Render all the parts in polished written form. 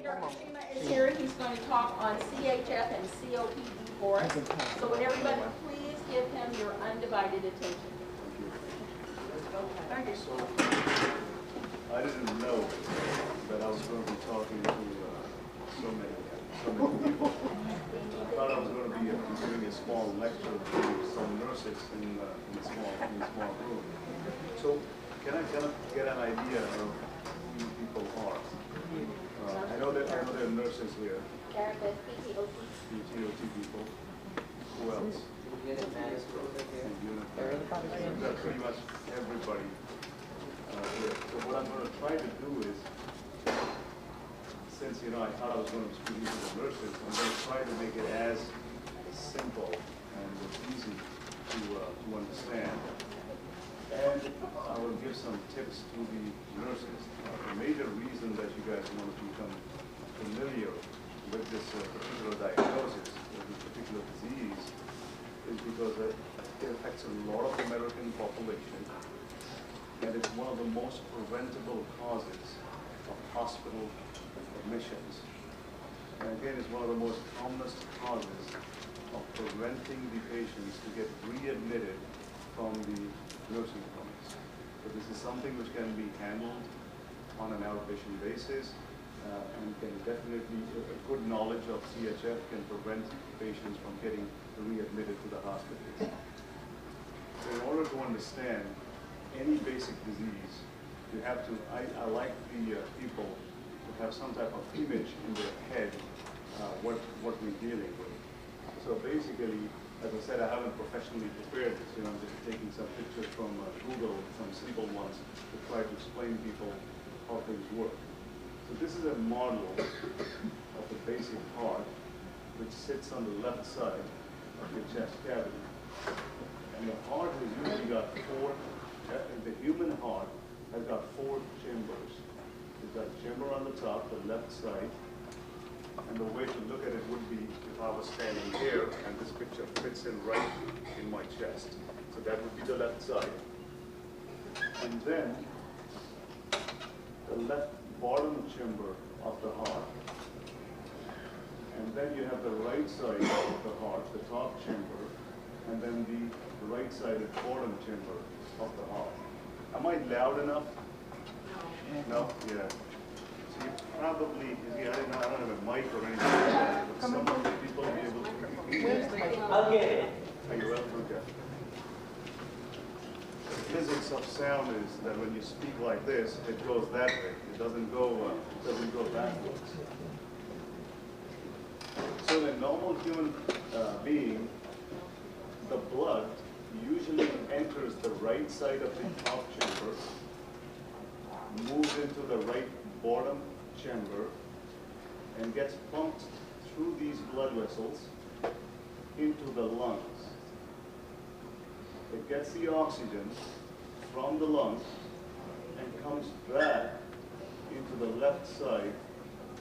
Dr. Cheema is here. He's going to talk on CHF and COPD for us. So would everybody please give him your undivided attention. Thank you. So, I didn't know that I was going to be talking to so many people. I thought I was going to be giving a small lecture to some nurses in a small room. So, can I kind of get an idea of who you people are? I know there are nurses here. PTOT people. Who else? Unit managers. Pretty much everybody here. So what I'm going to try to do is, since I thought I was going to be speaking to the nurses, I'm going to try to make it as simple and easy to understand. And I will give some tips to the nurses. The major reason that you guys want to become familiar with this particular diagnosis, with this particular disease, is because it affects a lot of the American population, and it's one of the most preventable causes of hospital admissions. And again, it's one of the most commonest causes of preventing the patients to get readmitted from the nursing homes. So this is something which can be handled on an outpatient basis, and can definitely, a good knowledge of CHF can prevent patients from getting readmitted to the hospitals. So in order to understand any basic disease, you have to, I like the people to have some type of image in their head what we're dealing with. So basically, as I said, I haven't professionally prepared this. I'm just taking some pictures from Google, some simple ones, to try to explain to people how things work. So this is a model of the basic heart, which sits on the left side of your chest cavity. And the heart has usually got the human heart has got 4 chambers. It's got a chamber on the top, the left side. And the way to look at it would be if I was standing here and this picture fits in right in my chest. So that would be the left side. And then the left bottom chamber of the heart. And then you have the right side of the heart, the top chamber, and then the right-sided bottom chamber of the heart. Am I loud enough? No? Yeah. So you probably, I don't have a mic or anything like that, but some of the people will be able to hear. I'll get it. Are you well? Okay. The physics of sound is that when you speak like this, it goes that way. It doesn't go backwards. So in a normal human being, the blood usually enters the right side of the top chamber, moves into the right bottom chamber, and gets pumped through these blood vessels into the lungs. It gets the oxygen from the lungs and comes back into the left side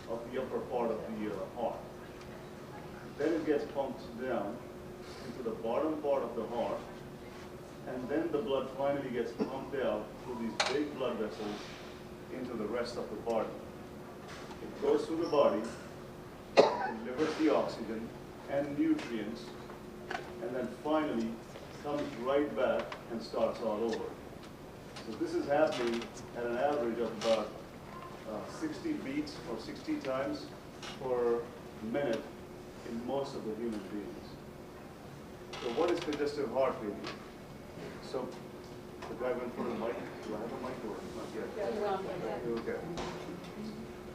of the upper part of the heart. Then it gets pumped down into the bottom part of the heart, and then the blood finally gets pumped out through these big blood vessels into the rest of the body. It goes through the body, delivers the oxygen and nutrients, and then finally comes right back and starts all over. So this is happening at an average of about 60 beats or 60 times per minute in most of the human beings. So what is congestive heart failure? So the guy went for a mic. Do I have a mic or not yet? Okay.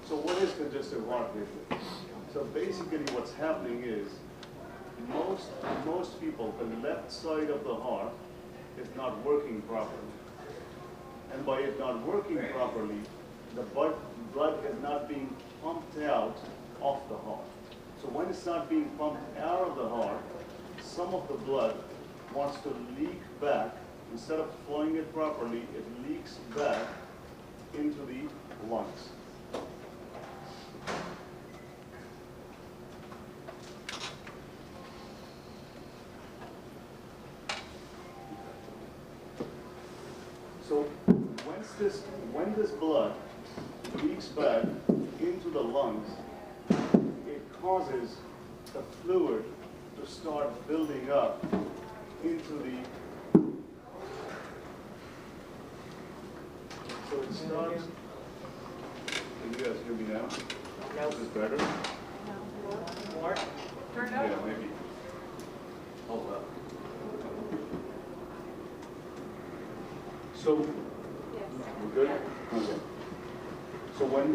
So what is congestive heart failure? So basically what's happening is most people, the left side of the heart is not working properly. And by it not working properly, the blood is not being pumped out of the heart. So when it's not being pumped out of the heart, some of the blood wants to leak back. Instead of flowing it properly, it leaks back into the lungs. So when this blood leaks back into the lungs, it causes the fluid to start building up into the, so it starts, can you guys hear me now? No. Is this better? More? Turn it Yeah, up. maybe. Hold up. So, we're good? Okay. So when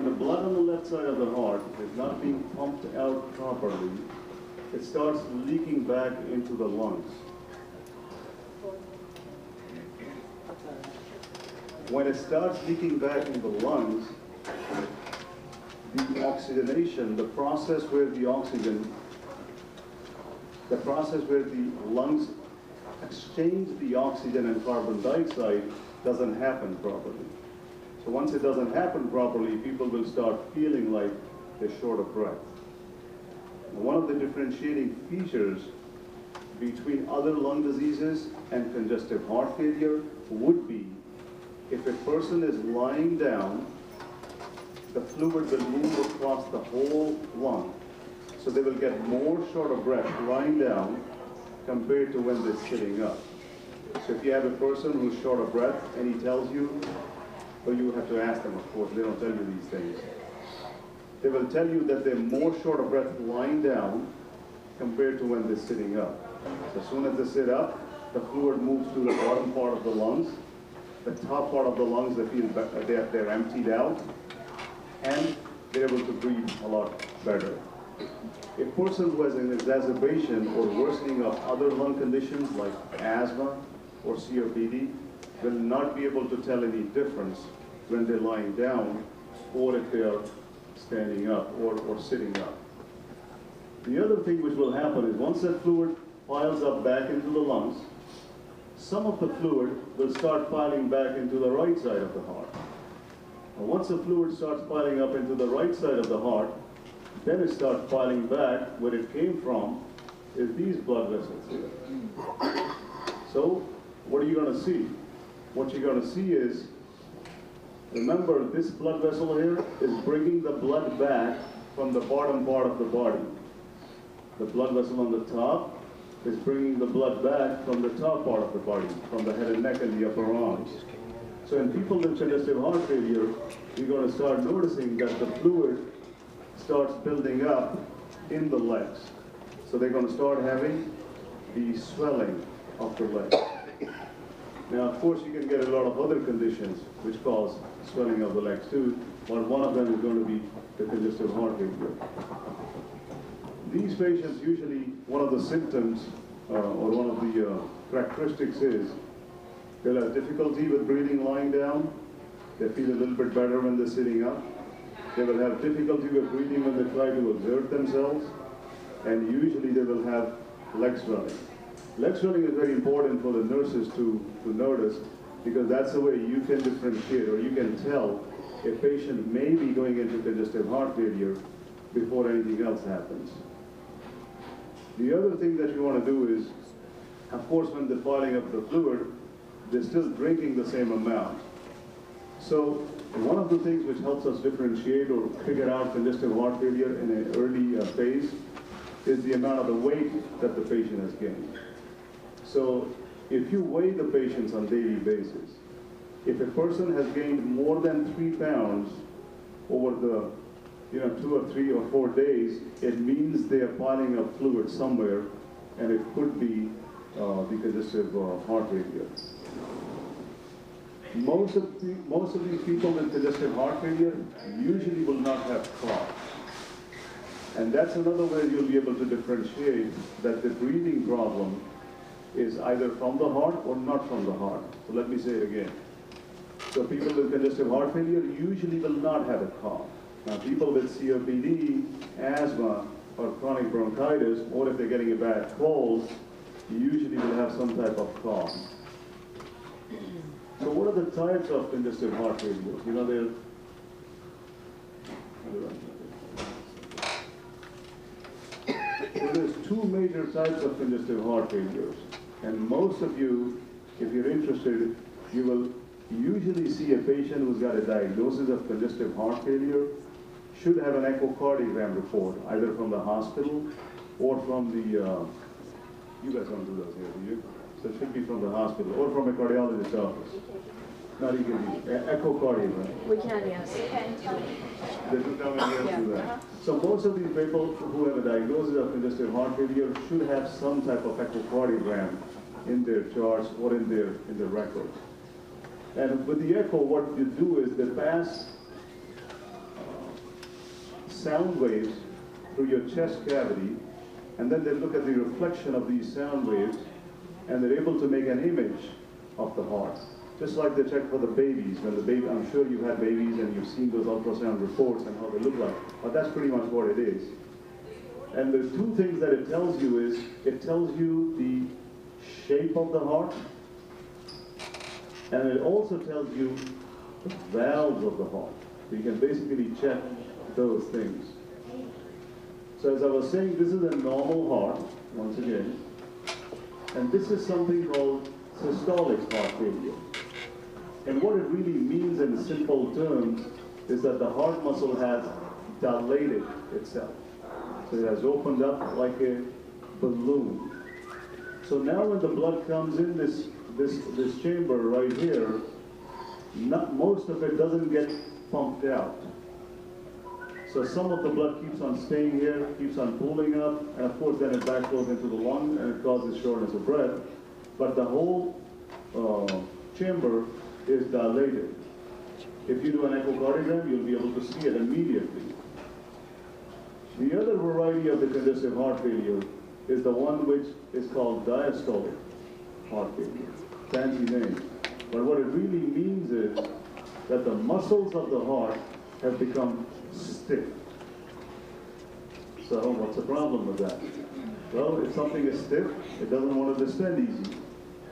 the blood on the left side of the heart is not being pumped out properly, it starts leaking back into the lungs. When it starts leaking back into the lungs, the oxygenation, the process where the lungs exchange the oxygen and carbon dioxide doesn't happen properly. So once it doesn't happen properly, people will start feeling like they're short of breath. And one of the differentiating features between other lung diseases and congestive heart failure would be if a person is lying down, the fluid will move across the whole lung. So they will get more short of breath lying down compared to when they're sitting up. So if you have a person who's short of breath and he tells you, well, you have to ask them, of course, they don't tell you these things. They will tell you that they're more short of breath lying down compared to when they're sitting up. So as soon as they sit up, the fluid moves to the bottom part of the lungs. The top part of the lungs, they feel they're emptied out, and they're able to breathe a lot better. A person who has an exacerbation or worsening of other lung conditions like asthma or COPD will not be able to tell any difference when they're lying down or if they are standing up or sitting up. The other thing which will happen is once that fluid piles up back into the lungs, some of the fluid will start piling back into the right side of the heart. And once the fluid starts piling up into the right side of the heart, then it starts piling back where it came from is these blood vessels here. So what are you going to see? What you're going to see is, remember this blood vessel here is bringing the blood back from the bottom part of the body. The blood vessel on the top is bringing the blood back from the top part of the body, from the head and neck and the upper arms. So in people with congestive heart failure, you're going to start noticing that the fluid starts building up in the legs. So they're going to start having the swelling of the legs. Now, of course, you can get a lot of other conditions which cause swelling of the legs too, but one of them is going to be the congestive heart failure. These patients usually, one of the symptoms or one of the characteristics is they'll have difficulty with breathing lying down. They feel a little bit better when they're sitting up. They will have difficulty with breathing when they try to exert themselves. And usually they will have leg swelling. Leg swelling is very important for the nurses to notice because that's the way you can differentiate or you can tell a patient may be going into congestive heart failure before anything else happens. The other thing that you want to do is, of course, when they're piling up the fluid, they're still drinking the same amount. So one of the things which helps us differentiate or figure out congestive heart failure in an early phase is the amount of the weight that the patient has gained. So if you weigh the patients on a daily basis, if a person has gained more than 3 pounds over the 2 or 3 or 4 days, it means they are piling up fluid somewhere, and it could be the congestive heart failure. Most of these people with congestive heart failure usually will not have cough. And that's another way you'll be able to differentiate that the breathing problem is either from the heart or not from the heart. So let me say it again. So people with congestive heart failure usually will not have a cough. Now people with COPD, asthma, or chronic bronchitis, or if they're getting a bad cold, usually will have some type of cough. So what are the types of congestive heart failure? So there's 2 major types of congestive heart failures. And most of you, if you're interested, you will you usually see a patient who's got a diagnosis of congestive heart failure should have an echocardiogram report, either from the hospital or from the, you guys don't do those here, do you? So it should be from the hospital or from a cardiologist's office. Not even echocardiogram. We can, yes. They do come in here to do that. So most of these people who have a diagnosis of congestive heart failure should have some type of echocardiogram in their charts or in their records. And with the echo, what you do is they pass sound waves through your chest cavity, and then they look at the reflection of these sound waves, and they're able to make an image of the heart. Just like they check for the babies, when the baby, I'm sure you've had babies and you've seen those ultrasound reports and how they look like, but that's pretty much what it is. And the two things that it tells you is, it tells you the shape of the heart, and it also tells you the valves of the heart. So you can basically check those things. So as I was saying, this is a normal heart, once again, and this is something called systolic heart failure. And what it really means in simple terms is that the heart muscle has dilated itself. So it has opened up like a balloon. So now when the blood comes in this chamber right here, most of it doesn't get pumped out. So some of the blood keeps on staying here, keeps on pooling up, and of course then it back goes into the lung and it causes shortness of breath. But the whole chamber is dilated. If you do an echocardiogram, you'll be able to see it immediately. The other variety of the congestive heart failure is the one which is called diastolic heart failure. Fancy name. But what it really means is that the muscles of the heart have become stiff. So what's the problem with that? Well, if something is stiff, it doesn't want to distend easy.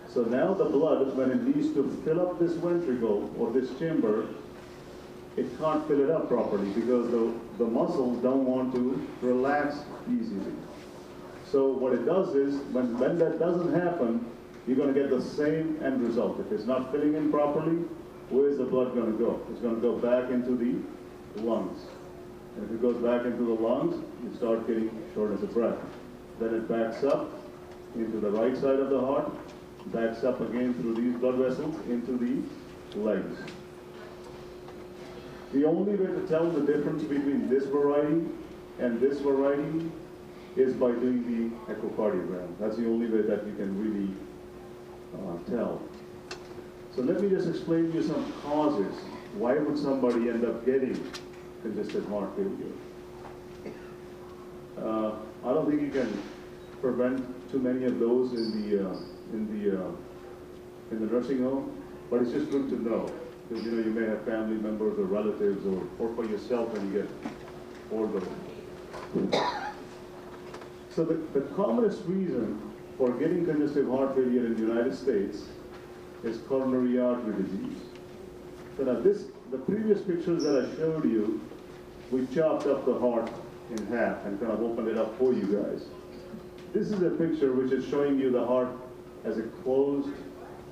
So now the blood, when it needs to fill up this ventricle or this chamber, it can't fill it up properly because the muscles don't want to relax easily. So what it does is, when that doesn't happen, you're going to get the same end result. If it's not filling in properly, where is the blood going to go? It's going to go back into the lungs. And if it goes back into the lungs, you start getting shortness of breath. Then it backs up into the right side of the heart, backs up again through these blood vessels into the legs. The only way to tell the difference between this variety and this variety is by doing the echocardiogram. That's the only way that you can really tell. So let me just explain to you some causes. Why would somebody end up getting congestive heart failure? I don't think you can prevent too many of those in the nursing home, but it's just good to know, because you may have family members or relatives or for yourself when you get older. So the commonest reason for getting congestive heart failure in the United States is coronary artery disease. So now the previous pictures that I showed you, we chopped up the heart in half and kind of opened it up for you guys. This is a picture which is showing you the heart as a closed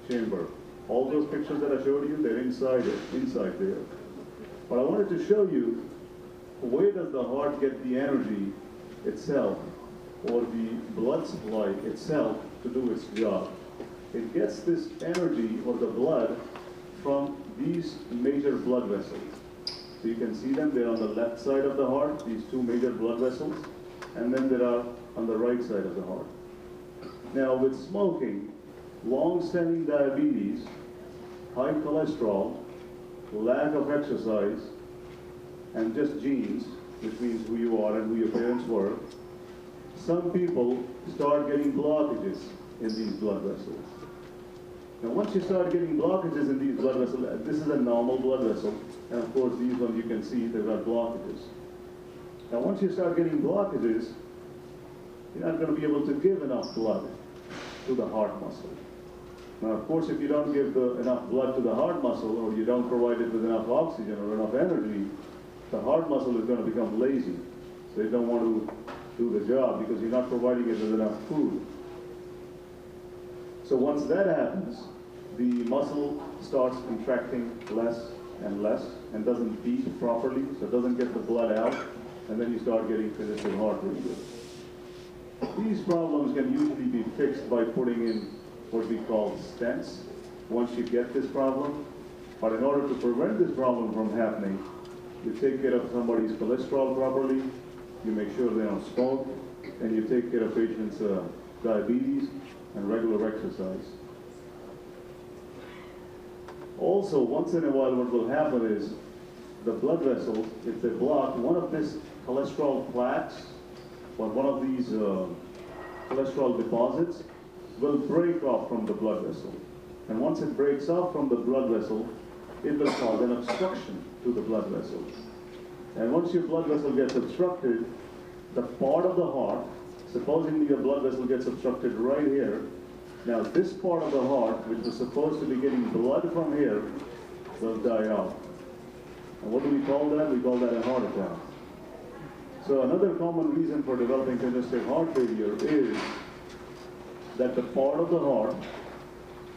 chamber. All those pictures that I showed you, they're inside there. But I wanted to show you, where does the heart get the energy itself, or the blood supply itself, to do its job? It gets this energy, or the blood, from these major blood vessels. So you can see them, they're on the left side of the heart, these two major blood vessels, and then there are on the right side of the heart. Now with smoking, long-standing diabetes, high cholesterol, lack of exercise, and just genes, which means who you are and who your parents were, some people start getting blockages in these blood vessels. Now once you start getting blockages in these blood vessels, this is a normal blood vessel, and of course these ones you can see they've got blockages. Now once you start getting blockages, you're not going to be able to give enough blood to the heart muscle. Now of course if you don't give enough blood to the heart muscle, or you don't provide it with enough oxygen or enough energy, the heart muscle is going to become lazy. So you don't want to do the job because you're not providing it with enough food. So once that happens, the muscle starts contracting less and less and doesn't beat properly, so it doesn't get the blood out, and then you start getting congested heart failure. These problems can usually be fixed by putting in what we call stents once you get this problem. But in order to prevent this problem from happening, you take care of somebody's cholesterol properly, you make sure they don't smoke, and you take care of patients' diabetes and regular exercise. Also, once in a while what will happen is the blood vessels, if they block, one of these cholesterol plaques or one of these cholesterol deposits will break off from the blood vessel. And once it breaks off from the blood vessel, it will cause an obstruction to the blood vessel. And once your blood vessel gets obstructed, the part of the heart, supposing your blood vessel gets obstructed right here, now this part of the heart, which was supposed to be getting blood from here, will die out. And what do we call that? We call that a heart attack. So another common reason for developing congestive heart failure is that the part of the heart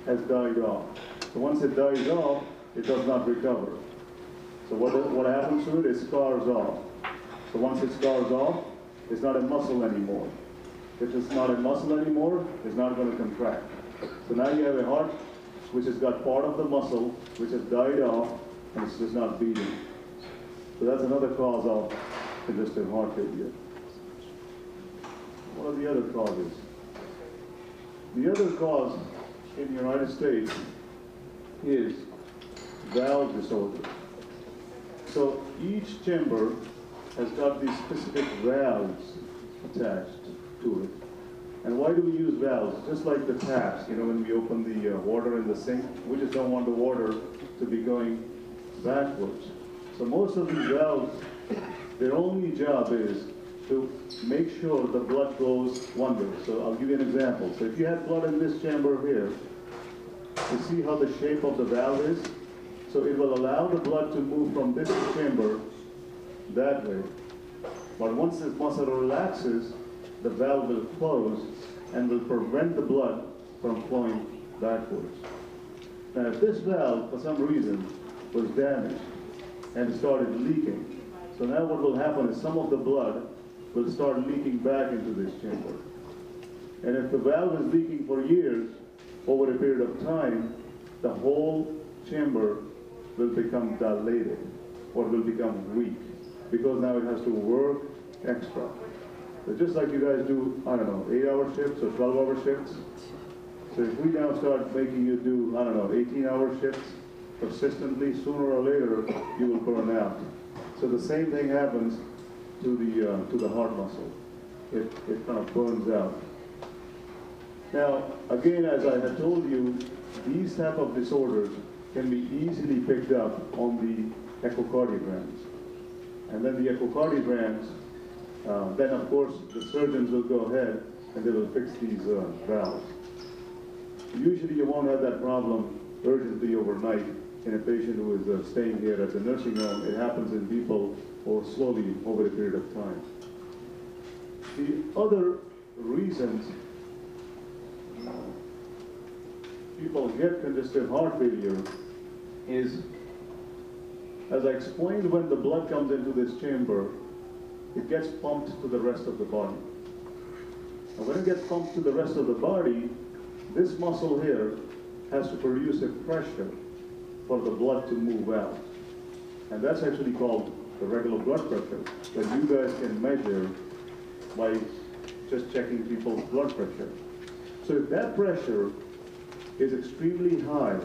has died off. So once it dies off, it does not recover. So what happens to it? It scars off. So once it scars off, it's not a muscle anymore. If it's not a muscle anymore, it's not going to contract. So now you have a heart which has got part of the muscle which has died off and it's just not beating. So that's another cause of congestive heart failure. What are the other causes? The other cause in the United States is valve disorder. So each chamber has got these specific valves attached to it. And why do we use valves? Just like the taps, you know, when we open the water in the sink, we just don't want the water to be going backwards. So most of these valves, their only job is to make sure the blood flows one way. So I'll give you an example. So if you had blood in this chamber here, you see how the shape of the valve is? So it will allow the blood to move from this chamber that way. But once this muscle relaxes, the valve will close and will prevent the blood from flowing backwards. Now if this valve, for some reason, was damaged and started leaking, so now what will happen is some of the blood will start leaking back into this chamber. And if the valve is leaking for years, over a period of time, the whole chamber will become dilated or will become weak because now it has to work extra. So just like you guys do, I don't know, 8-hour shifts or 12-hour shifts. So if we now start making you do, I don't know, 18-hour shifts persistently, sooner or later, you will burn out. So the same thing happens to the heart muscle. It kind of burns out. Now, again, as I had told you, these type of disorders can be easily picked up on the echocardiograms. And then the echocardiograms, then of course the surgeons will go ahead and they will fix these valves. Usually you won't have that problem urgently overnight in a patient who is staying here at the nursing home. It happens in people or slowly over a period of time. The other reasons people get congestive heart failure is, as I explained, when the blood comes into this chamber, it gets pumped to the rest of the body. And when it gets pumped to the rest of the body, this muscle here has to produce a pressure for the blood to move out. And that's actually called the regular blood pressure that you guys can measure by just checking people's blood pressure. So if that pressure is extremely high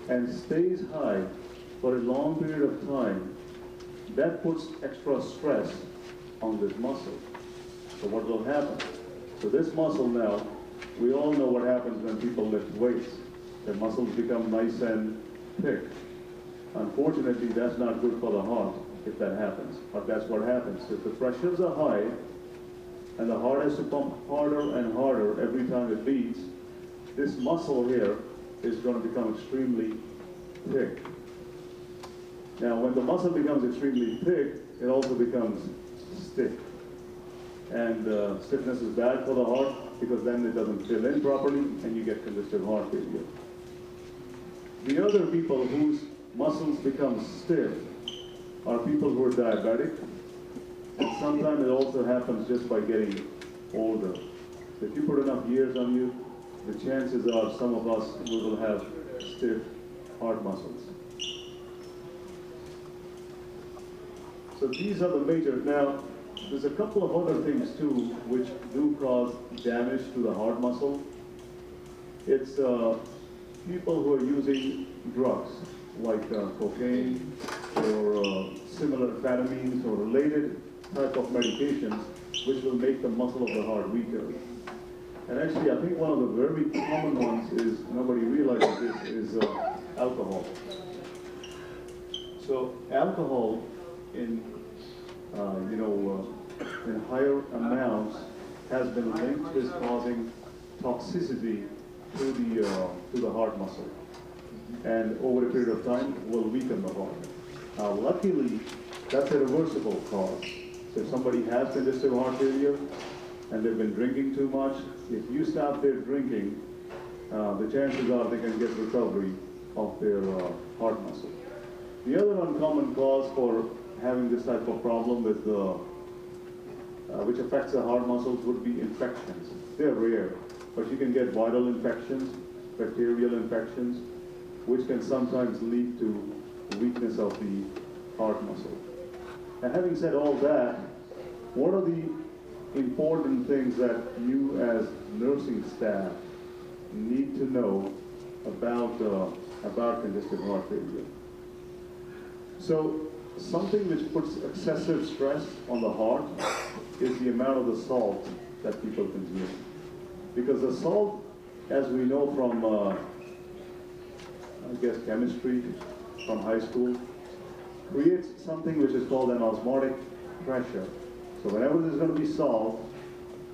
and stays high for a long period of time, that puts extra stress on this muscle. So what will happen? So this muscle now, we all know what happens when people lift weights. The muscles become nice and thick. Unfortunately, that's not good for the heart if that happens, but that's what happens. If the pressures are high and the heart has to pump harder and harder every time it beats, this muscle here is going to become extremely thick. Now, when the muscle becomes extremely thick, it also becomes stiff. And stiffness is bad for the heart, because then it doesn't fill in properly and you get congestive heart failure. The other people whose muscles become stiff are people who are diabetic, and sometimes it also happens just by getting older. So if you put enough years on you, the chances are some of us will have stiff heart muscles. So these are the major. Now, there's a couple of other things too which do cause damage to the heart muscle. It's people who are using drugs like cocaine or similar amphetamines or related type of medications which will make the muscle of the heart weaker. And actually, I think one of the very common ones is, nobody realizes this, is alcohol. So alcohol in in higher amounts has been linked with causing toxicity to the heart muscle, and over a period of time will weaken the heart. Now, luckily, that's a reversible cause. So if somebody has congestive heart failure and they've been drinking too much, if you stop their drinking, the chances are they can get recovery of their heart muscle. The other uncommon cause for having this type of problem with which affects the heart muscles would be infections. They're rare, but you can get viral infections, bacterial infections, which can sometimes lead to weakness of the heart muscle. And having said all that, what are the important things that you as nursing staff need to know about congestive heart failure? So something which puts excessive stress on the heart is the amount of the salt that people consume. Because the salt, as we know from, chemistry from high school, creates something which is called an osmotic pressure. So whenever there's going to be salt,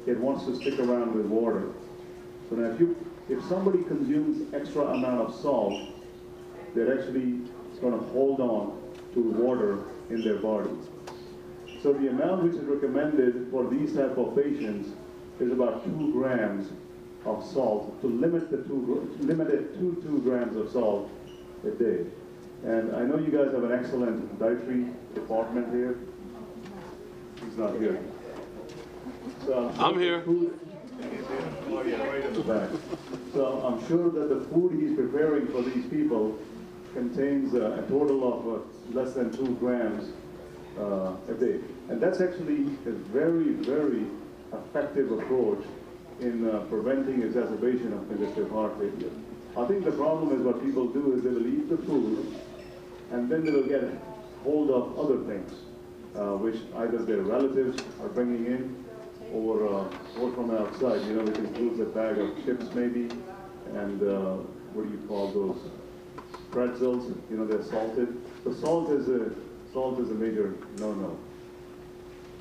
it wants to stick around with water. So now if somebody consumes extra amount of salt, they're actually going to hold on to water in their body. So the amount which is recommended for these type of patients is about 2 grams of salt, to limit it to 2 grams of salt a day. And I know you guys have an excellent dietary department here. He's not here. So I'm here. Oh yeah, right at the back. So I'm sure that the food he's preparing for these people contains a total of less than 2 grams a day. And that's actually a very, very effective approach in preventing exacerbation of congestive heart failure. I think the problem is what people do is they will eat the food and then they will get hold of other things, which either their relatives are bringing in or from outside, which includes a bag of chips maybe, and what do you call those? Pretzels, they're salted. So salt is a major no-no.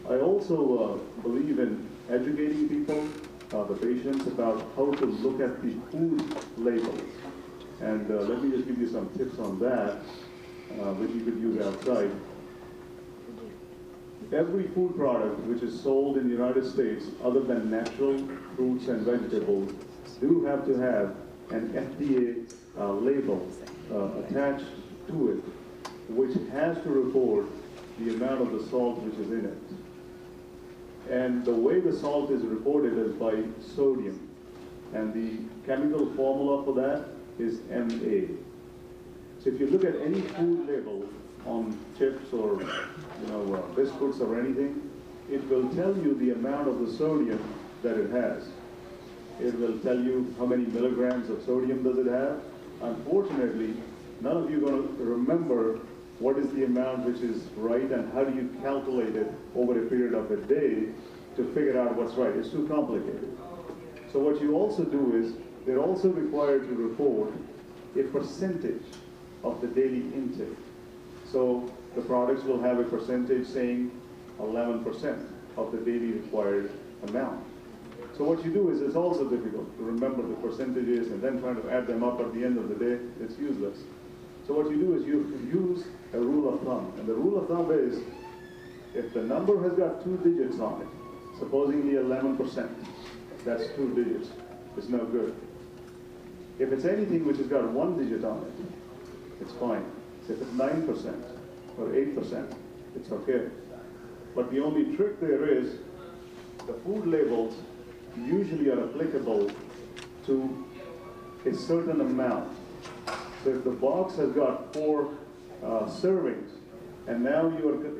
I also believe in educating people, the patients, about how to look at the food labels. And let me just give you some tips on that, which you could use outside. Every food product which is sold in the United States, other than natural fruits and vegetables, do have to have an FDA label attached to it, which has to report the amount of the salt which is in it. And the way the salt is reported is by sodium. And the chemical formula for that is Na. So if you look at any food label on chips or biscuits or anything, it will tell you the amount of the sodium that it has. It will tell you how many milligrams of sodium does it have. Unfortunately, none of you are going to remember what is the amount which is right and how do you calculate it over a period of a day to figure out what's right. It's too complicated. So what you also do is they're also required to report a percentage of the daily intake. So the products will have a percentage saying 11% of the daily required amount. So what you do is, it's also difficult to remember the percentages and then trying to add them up at the end of the day. It's useless. So what you do is you use a rule of thumb. And the rule of thumb is, if the number has got 2 digits on it, supposedly 11%, that's 2 digits. It's no good. If it's anything which has got one digit on it, it's fine. So if it's 9% or 8%, it's okay. But the only trick there is the food labels usually are applicable to a certain amount. So if the box has got 4 servings, and now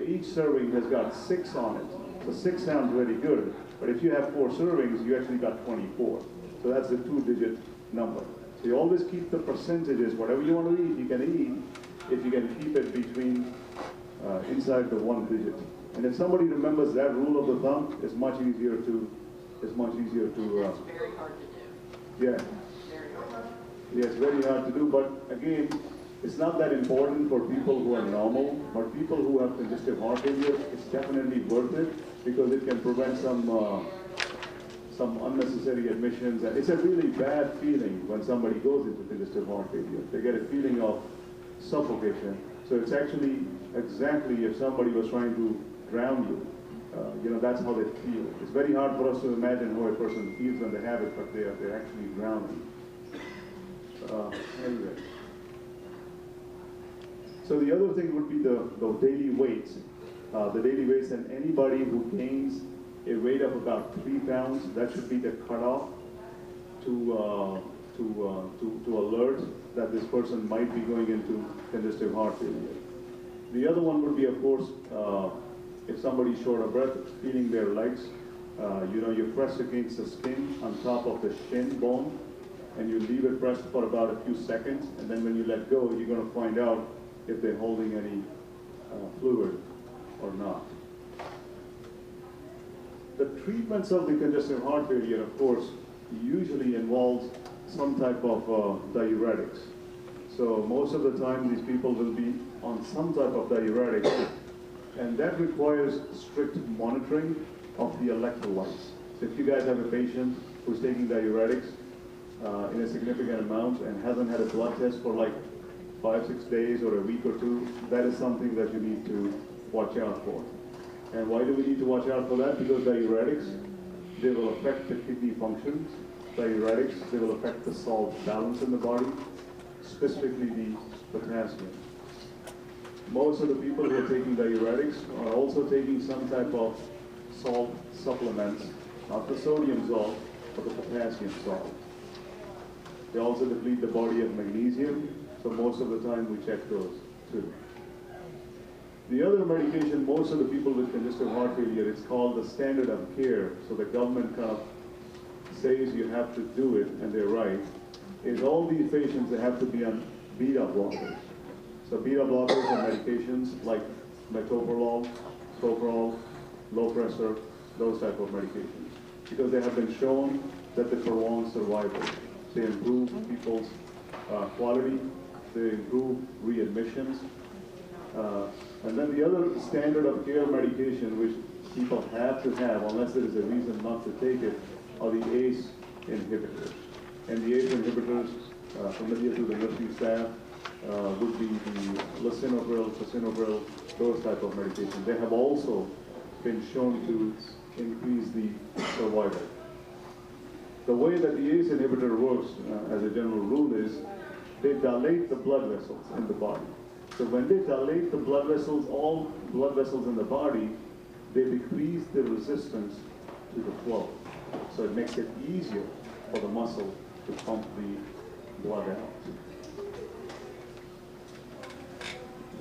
each serving has got 6 on it, so 6 sounds very good, but if you have 4 servings, you actually got 24. So that's a 2-digit number. So you always keep the percentages, whatever you want to eat, you can eat, if you can keep it between, inside the 1 digit. And if somebody remembers that rule of the thumb, it's much easier to, It's very hard to do. yeah. Very hard. Yeah, it's very hard to do, but again, it's not that important for people who are normal, but people who have congestive heart failure, it's definitely worth it because it can prevent some unnecessary admissions. And it's a really bad feeling when somebody goes into congestive heart failure. They get a feeling of suffocation. So it's actually exactly if somebody was trying to drown you. That's how they feel. It's very hard for us to imagine how a person feels when they have it, but they're actually drowning. Anyway. So the other thing would be the daily weights. The daily weights, and anybody who gains a weight of about 3 pounds, that should be the cutoff to alert that this person might be going into congestive heart failure. The other one would be, of course, if somebody's short of breath, feeling their legs, you press against the skin on top of the shin bone, and you leave it pressed for about a few seconds, and then when you let go, you're going to find out if they're holding any fluid or not. The treatments of the congestive heart failure, of course, usually involves some type of diuretics. So most of the time, these people will be on some type of diuretic, and that requires strict monitoring of the electrolytes. So if you guys have a patient who's taking diuretics in a significant amount and hasn't had a blood test for like 5-6 days or a week or 2, that is something that you need to watch out for. And why do we need to watch out for that? Because diuretics, they will affect the kidney functions. Diuretics, they will affect the salt balance in the body, specifically the potassium. Most of the people who are taking diuretics are also taking some type of salt supplements, not the sodium salt, but the potassium salt. They also deplete the body of magnesium, so most of the time we check those too. The other medication, most of the people with congestive heart failure, it's called the standard of care. So the government kind of says you have to do it, and they're right, is all these patients, they have to be on beta blockers. So beta blockers are medications like metoprolol, soprolol, low pressure, those type of medications. Because they have been shown that they prolong survival. They improve people's quality, they improve readmissions. And then the other standard of care medication which people have to have, unless there is a reason not to take it, are the ACE inhibitors. And the ACE inhibitors, familiar to the nursing staff, would be the lisinopril, fasinopril, those type of medications. They have also been shown to increase the survival. The way that the ACE inhibitor works, as a general rule, is they dilate the blood vessels in the body. So when they dilate the blood vessels, all blood vessels in the body, they decrease the resistance to the flow. So it makes it easier for the muscle to pump the blood out.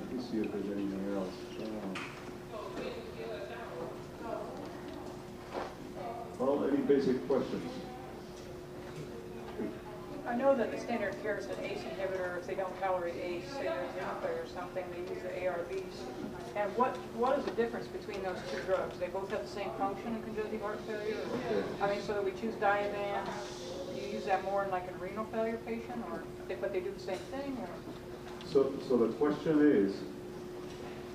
Let me see if there's anything else. Well, any basic questions? I know that the standard of care is an ACE inhibitor. If they don't tolerate ACE, say there's failure or something, they use the ARBs. And what is the difference between those two drugs? They both have the same function in congestive heart failure? I mean, so that we choose Diaban, do you use that more in like a renal failure patient, or but they do the same thing? Or? So the question is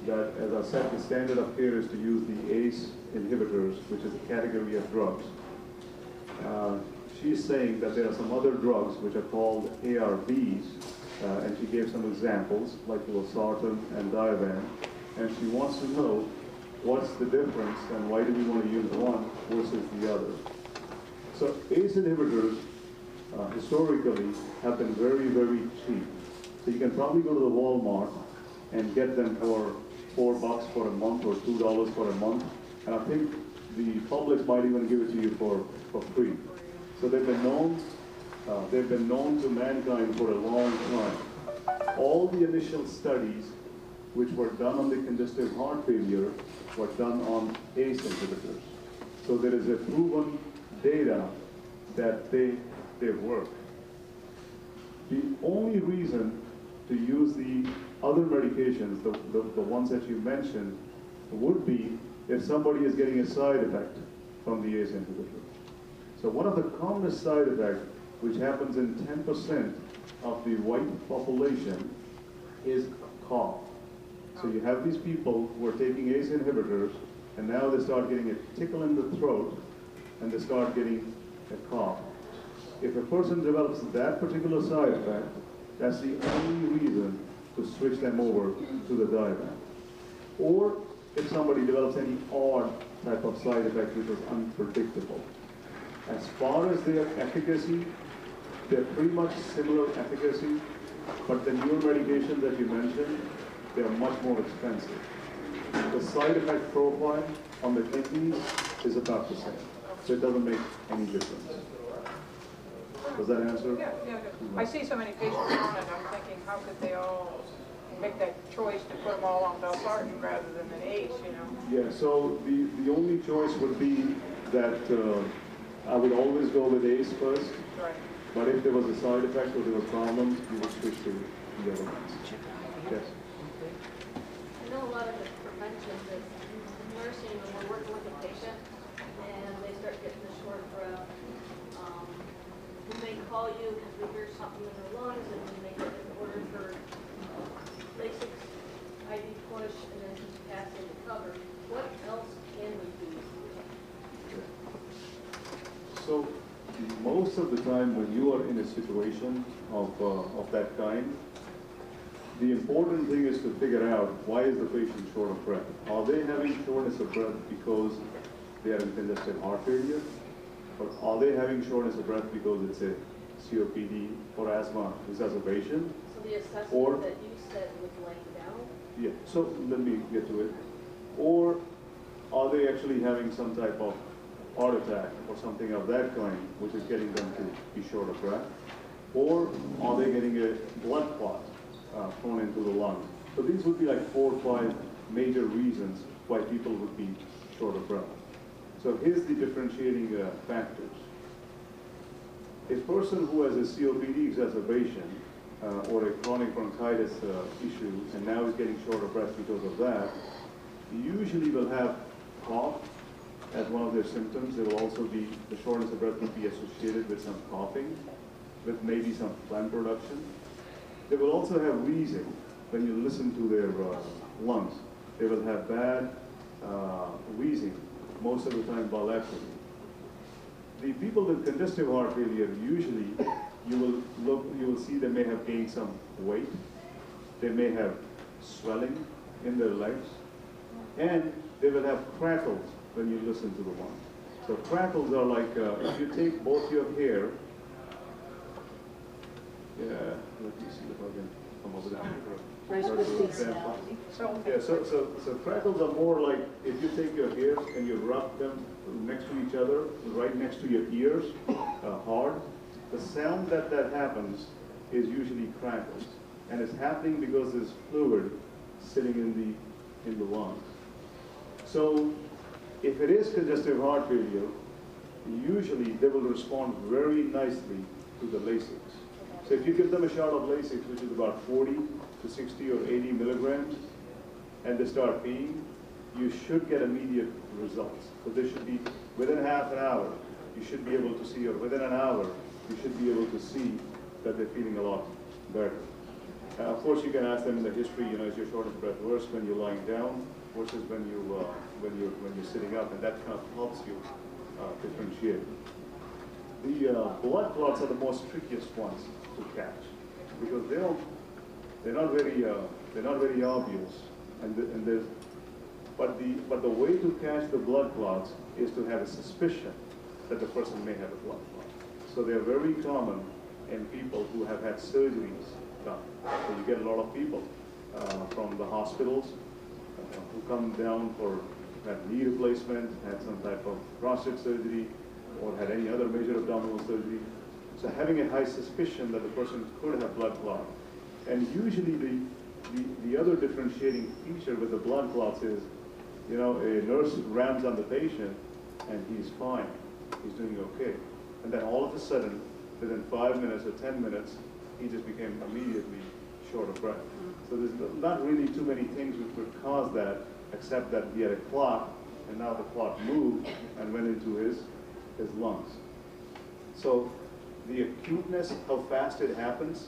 that, as I said, the standard of care is to use the ACE inhibitors, which is a category of drugs. She's saying that there are some other drugs which are called ARBs, and she gave some examples, like losartan and Diaban, and she wants to know what's the difference and why do we want to use one versus the other. So ACE inhibitors historically have been very, very cheap. So you can probably go to the Walmart and get them for $4 for a month or $2 for a month. And I think the public might even give it to you for free. So they've been known to mankind for a long time. All the initial studies which were done on the congestive heart failure were done on ACE inhibitors. So there is a proven data that they work. The only reason to use the other medications, the ones that you mentioned, would be if somebody is getting a side effect from the ACE inhibitor. So one of the commonest side effects, which happens in 10% of the white population, is cough. So you have these people who are taking ACE inhibitors, and now they start getting a tickle in the throat, and they start getting a cough. If a person develops that particular side effect, that's the only reason to switch them over to the Divan. Or if somebody develops any odd type of side effect which is unpredictable. As far as their efficacy, they're pretty much similar efficacy, but the newer medications that you mentioned, they are much more expensive. The side effect profile on the kidneys is about the same, so it doesn't make any difference. Does that answer? Yeah, yeah. I see so many patients on it, I'm thinking, how could they all make that choice to put them all on valsartan rather than an ACE, you know? Yeah, so the only choice would be that I would always go with ACE first, Right. but if there was a side effect or there were problems, you would switch to the other ones. Yes. I know a lot of the prevention is nursing when we're working with a patient and they start getting a short breath. We may call you because we hear something in their lungs and we may get an order for Lasix, IV push, and then potassium recover. What else can we do? So most of the time when you are in a situation of that kind, the important thing is to figure out why is the patient short of breath. Are they having shortness of breath because they are in congestive heart failure? Or are they having shortness of breath because it's a COPD or asthma exacerbation? So the assessment Or- that you said was laying down? Yeah, so let me get to it. Or are they actually having some type of heart attack or something of that kind, which is getting them to be short of breath? Or are they getting a blood clot thrown into the lung? So these would be like 4 or 5 major reasons why people would be short of breath. So here's the differentiating factors. A person who has a COPD exacerbation or a chronic bronchitis issue and now is getting short of breath because of that, usually will have cough as one of their symptoms. There will also be, the shortness of breath will be associated with some coughing, with maybe some phlegm production. They will also have wheezing when you listen to their lungs. They will have bad wheezing, most of the time bilaterally. The people with congestive heart failure, usually you will see they may have gained some weight. They may have swelling in their legs, and they will have crackles when you listen to the lungs. So crackles are like, if you take both your hair, let me see if I can come up with an example. So crackles are more like if you take your hairs and you rub them next to each other, right next to your ears, hard. The sound that happens is usually crackles, and it's happening because there's fluid sitting in the lungs. So if it is congestive heart failure, usually they will respond very nicely to the Lasix. So if you give them a shot of Lasix, which is about 40 to 60 or 80 milligrams, and they start peeing, you should get immediate results. So they should be within half an hour, you should be able to see, or within an hour, you should be able to see that they're feeling a lot better. Of course, you can ask them in the history, is your shortness of breath worse when you're lying down versus when you're sitting up, and that kind of helps you differentiate. The blood clots are the most trickiest ones to catch because they're not very obvious, but the way to catch the blood clots is to have a suspicion that the person may have a blood clot. So they're very common in people who have had surgeries done. So you get a lot of people from the hospitals who come down for had knee replacement, had some type of prostate surgery, or had any other major abdominal surgery. So having a high suspicion that the person could have blood clot. And usually the other differentiating feature with the blood clots is, you know, a nurse rams on the patient and he's fine, he's doing okay. And then all of a sudden, within 5 minutes or 10 minutes, he just became immediately short of breath. So there's not really too many things which would cause that, except that he had a clot, and now the clot moved and went into his lungs. So the acuteness, how fast it happens,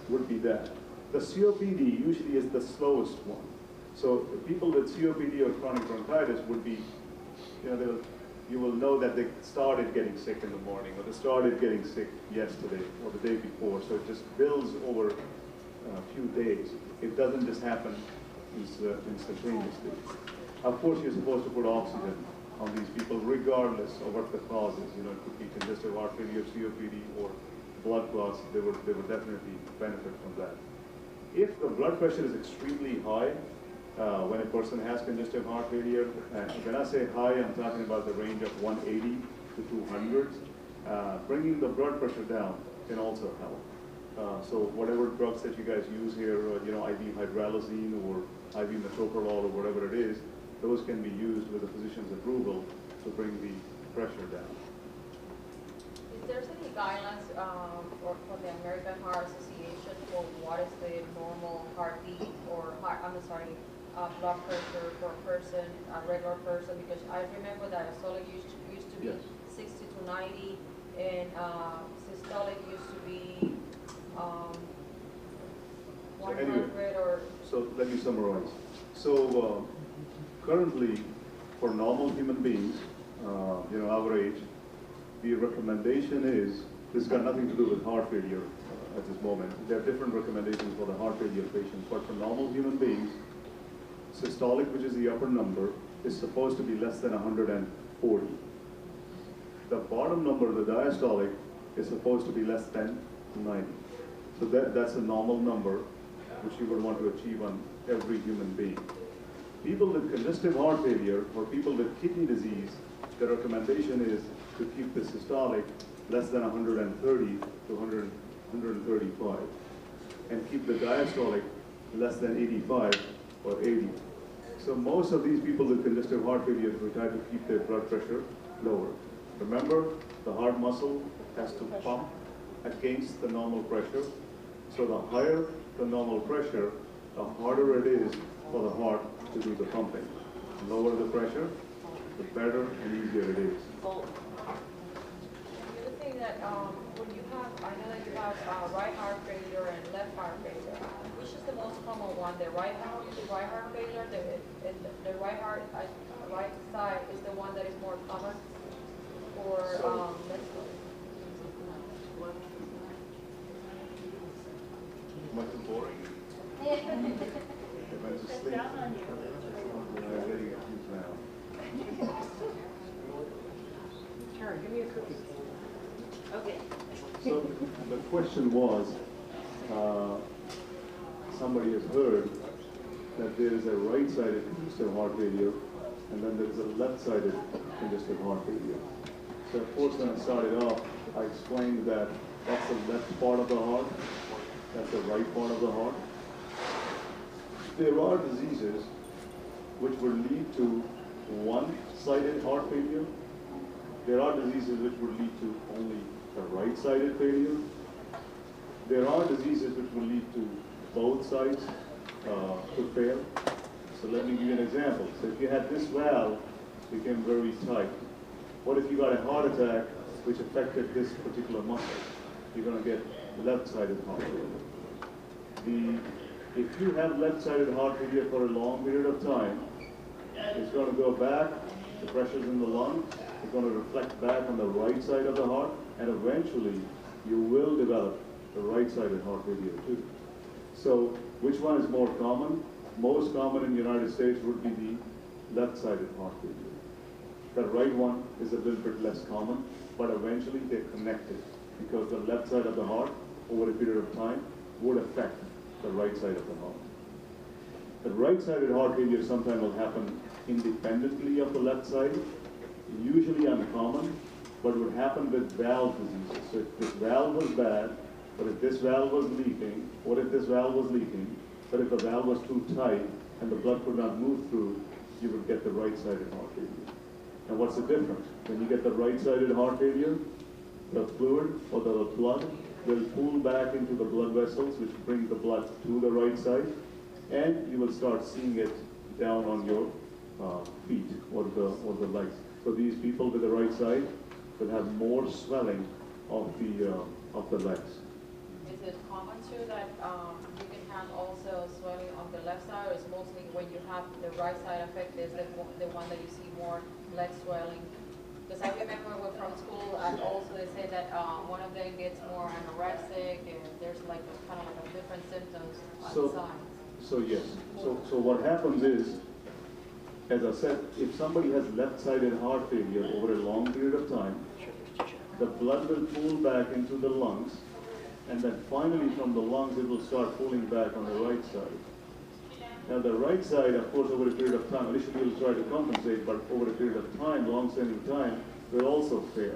would be that. The COPD usually is the slowest one. So the people with COPD or chronic bronchitis would be, you know, you will know that they started getting sick in the morning, or they started getting sick yesterday or the day before. So it just builds over a few days. It doesn't just happen instantaneously. Of course, you're supposed to put oxygen on these people regardless of what the cause is. You know, it could be congestive heart failure, COPD, or blood clots. They would definitely benefit from that. If the blood pressure is extremely high, when a person has congestive heart failure, when I say high, I'm talking about the range of 180 to 200. Bringing the blood pressure down can also help. So whatever drugs that you guys use here, you know, IV hydralazine or IV metoprolol or whatever it is, those can be used with a physician's approval to bring the pressure down. Is there any guidelines for the American Heart Association for what is the normal heartbeat or blood pressure for a person, a regular person? Because I remember that diastolic used to be Yes. 60 to 90, and systolic used to be 100 or. So let me summarize. So currently, for normal human beings, you know, our age, the recommendation is, this has got nothing to do with heart failure at this moment. There are different recommendations for the heart failure patients, but for normal human beings, systolic, which is the upper number, is supposed to be less than 140. The bottom number, the diastolic, is supposed to be less than 90. So that's a normal number, which you would want to achieve on every human being. People with congestive heart failure or people with kidney disease, the recommendation is to keep the systolic less than 130 to 135, and keep the diastolic less than 85 or 80. So most of these people with congestive heart failure, we try to keep their blood pressure lower. Remember, the heart muscle has to pump against the normal pressure. So the higher the normal pressure, the harder it is for the heart to do the pumping. The lower the pressure, the better and easier it is. The other thing that when you have, I know that you have right heart failure and left heart failure. Which is the most common one? The right heart failure, the right heart, right side is the one that is more common, or Much boring. Yeah. They went to sleep. They're getting accused now. Karen, give me a cookie. Okay. So the question was, somebody has heard that there is a right-sided congestive heart failure, and then there is a left-sided congestive heart failure. So of course, when I started off, I explained that that's the left part of the heart, that's the right part of the heart. There are diseases which will lead to one-sided heart failure. There are diseases which would lead to only the right-sided failure. There are diseases which will lead to both sides to fail. So let me give you an example. So if you had this valve became very tight, what if you got a heart attack which affected this particular muscle? You're going to get left-sided heart failure. If you have left-sided heart failure for a long period of time, it's going to go back, the pressure's in the lung, it's going to reflect back on the right side of the heart, and eventually you will develop the right-sided heart failure too. So which one is more common? Most common in the United States would be the left-sided heart failure. The right one is a little bit less common, but eventually they're connected. because the left side of the heart, over a period of time, would affect the right side of the heart. The right-sided heart failure sometimes will happen independently of the left side, usually uncommon, but would happen with valve diseases. So if this valve was bad, but if this valve was leaking, or if this valve was leaking, but if the valve was too tight and the blood could not move through, you would get the right-sided heart failure. And what's the difference? When you get the right-sided heart failure, the fluid or the blood will pool back into the blood vessels, which bring the blood to the right side, and you will start seeing it down on your feet or the legs. So these people with the right side will have more swelling of the legs. Is it common too that you can have also swelling on the left side, or is mostly when you have the right side affected is the one that you see more leg swelling? Because I remember from school, and also they say that one of them gets more anorexic, and there's like a, kind of like a different symptoms on the signs. So yes. So what happens is, as I said, if somebody has left-sided heart failure over a long period of time, the blood will pool back into the lungs, and then finally from the lungs it will start pulling back on the right side. Now the right side, of course, over a period of time, initially will try to compensate, but over a period of time, long-standing time, will also fail.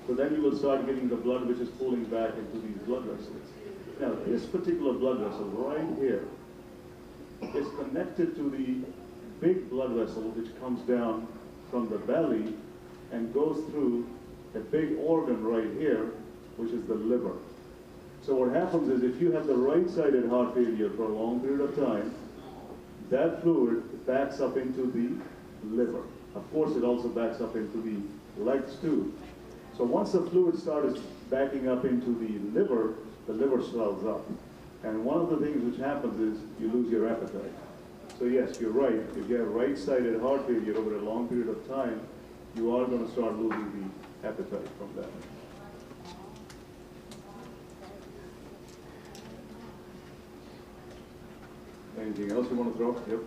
So then you will start getting the blood which is pulling back into these blood vessels. Now this particular blood vessel right here is connected to the big blood vessel which comes down from the belly and goes through a big organ right here, which is the liver. So what happens is if you have the right-sided heart failure for a long period of time, that fluid backs up into the liver. Of course, it also backs up into the legs too. So once the fluid starts backing up into the liver swells up. And one of the things which happens is you lose your appetite. So yes, you're right. If you have right-sided heart failure over a long period of time, you are going to start losing the appetite from that. Anything else you want to throw? Yep.